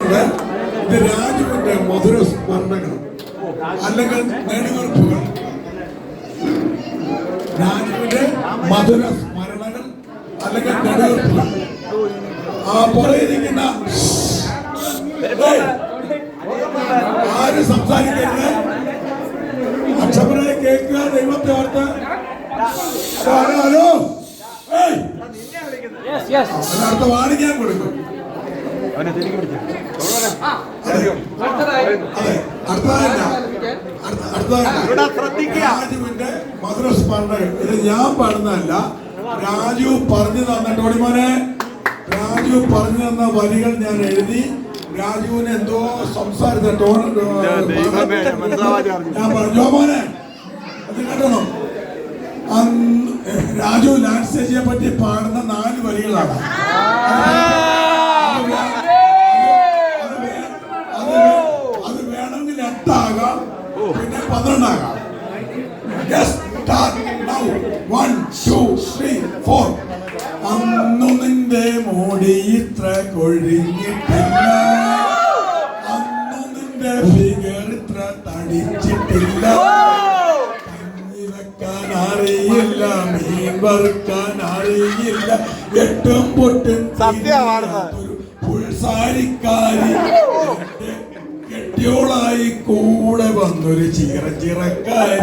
ഇത് രാജുവിന്റെ മധുര സ്മരണകൾ അല്ലെങ്കിൽ നെടുവീർപ്പുകൾ. രാജുവിന്റെ മധുര സ്മരണകൾ അല്ലെങ്കിൽ നെടുവീർപ്പുകൾ. ആ പുറയിരിക്കുന്ന ആര് സംസാരിക്കരുത്, അക്ഷമരായി കേൾക്കുക, ദൈവത്തെ ഓർത്ത്. ഹലോ, അടുത്ത വാണിജ്ഞാൻ കൊടുക്കും. രാജുവിന്റെ മധുരസ്മരണകൾ. ഇത് ഞാൻ പാടുന്നതല്ല, രാജു പറഞ്ഞു തന്ന ടോണിമോനെ, രാജു പറഞ്ഞു തന്ന വരികൾ ഞാൻ എഴുതി. രാജുവിന് എന്തോ സംസാരിച്ച ടോൺ ഞാൻ പറഞ്ഞു മോനെ അത് കേട്ടോ. രാജു ലാൻഡ് സ്റ്റേജിനെ പറ്റി പാടുന്ന 4 വരികളാണ്. അത് വേണമെങ്കിൽ 8 ആകാം, പിന്നെ 12 ആകാം. 1 2 3 4. അന്നു നിന്റെ മോടി ഇത്ര കൊഴിഞ്ഞിട്ടില്ല, അന്നു നിന്റെ ഫിഗർ ഇത്ര തടിച്ചിട്ടില്ല. കഞ്ഞി വെക്കാൻ അറിയില്ല, മീൻ വറുക്കാൻ അറിയില്ല, എട്ടും പൊട്ടും പുൾസാരിക്കാരി കെട്ടിയോളായി കൂടെ വന്നൊരു ചിറക്കാരി.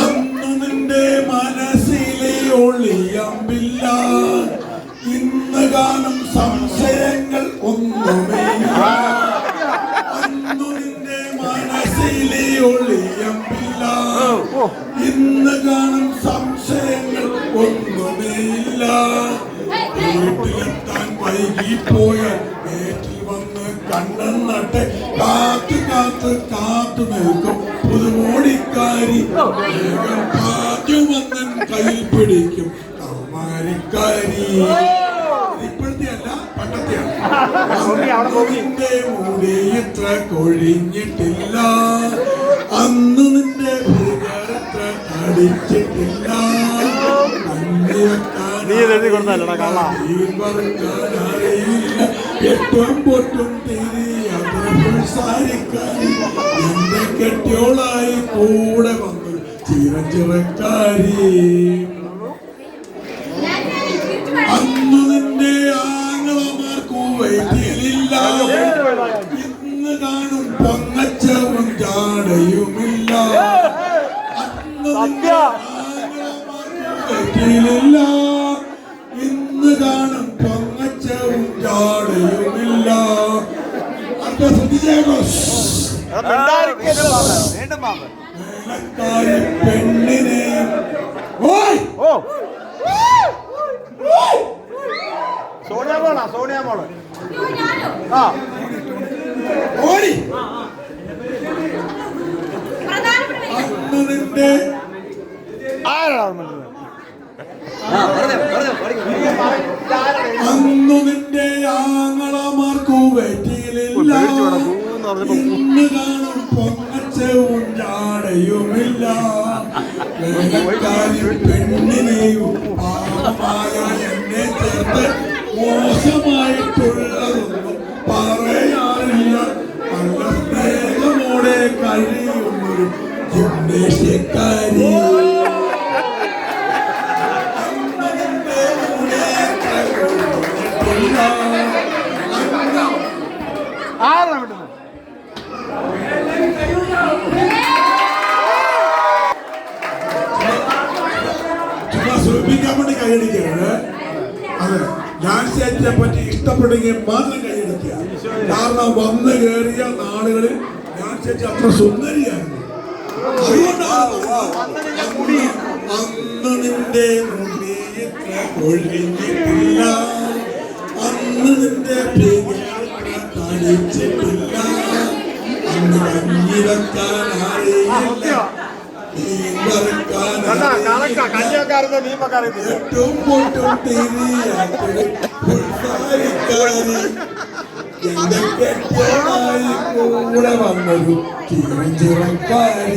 അന്ന് നിന്റെ മനസ്സിലെ ഒളിയമ്പില്ല, ഇന്ന് കാണും സംശയങ്ങൾ ഒന്നുമില്ല. അന്നു നിന്റെ മനസ്സിലെ ഒളിയമ്പില്ല, ഇന്ന് കാണും സംശയങ്ങൾ ഒന്നുമില്ല. വീട്ടിലെത്താൻ വൈകിപ്പോയ വീട്ടിൽ വന്ന് കണ്ണൻ നട്ട് കാത്തു കാത്തു കാത്തു നിൽക്കും പുതുമോടിക്കാരി. കാറ്റുമന്നൻ കയ്യിൽ പിടിക്കും കൗമാരിക്കാരി. ഇപ്പോഴത്തെ അല്ല, പണ്ടത്തെയാണ്. നിന്റെ മുടി ഇത്ര കൊഴിഞ്ഞിട്ടില്ല, അന്ന് നിന്റെ ഇത്ര തടിച്ചിട്ടില്ല. എട്ടും പൊട്ടും തിരിയാരി, എന്റെ കെട്ടിയോളായി കൂടെ വന്നു ചിറക്കാരി. അന്ന് നിന്റെ ആങ്ങളമാർക്കു വൈദ്യലില്ല, ഇന്ന് കാണും പൊങ്ങച്ചവും ജാടയുമില്ല. അന്ന് നിന്റെ ആങ്ങളമാർക്കു വൈദ്യലില്ല, ഇന്ന് കാണും പൊങ്ങച്ചവും ജാടയുമില്ല. അടുത്ത ശ്രദ്ധിച്ചേക്കോ. പെണ്ണിനെ സോണിയ മോള് ഓടി. അന്ന് നിന്റെ അന്നു നിന്റെ ആങ്ങളമാർക്കു വെറ്റിയിലില്ല, ഇന്ന് കാണും പൊങ്ങച്ചവും ജാടയുമില്ല. പെണ്ണിനെയും പാപമായ എന്നെ ചേർത്ത് മോശമായിട്ടുള്ളതൊന്നും പറയാറില്ല. നല്ല സ്നേഹമോടെ കഴിയുന്നൊരു ജിംനേഷ്യക്കാരി. സൂചിപ്പിക്കാൻ വേണ്ടി കൈയടിക്കരുത്. അതെ, ഡാൻസ് സ്റ്റേജിനെ പറ്റി ഇഷ്ടപ്പെടുമെങ്കിൽ മാത്രം കൈയടിക്കുക. കാരണം വന്ന് കയറിയ നാളുകളിൽ ഡാൻസ് സ്റ്റേജ് അത്ര സുന്ദരിയായിരുന്നു. അതുകൊണ്ടാണ് അന്ന് നിന്റെ മുടി ഇത്ര കൊഴിഞ്ഞിട്ടില്ല, അന്ന് നിന്റെ തടിച്ചിട്ടില്ല, അന്ന് കഞ്ഞി വെക്കാൻ അറിയില്ല, എട്ടും പൊട്ടും തിരിയാരി, എന്റെ കെട്ടിയോളായി കൂടെ വന്നൊരു ചിറക്കാരി.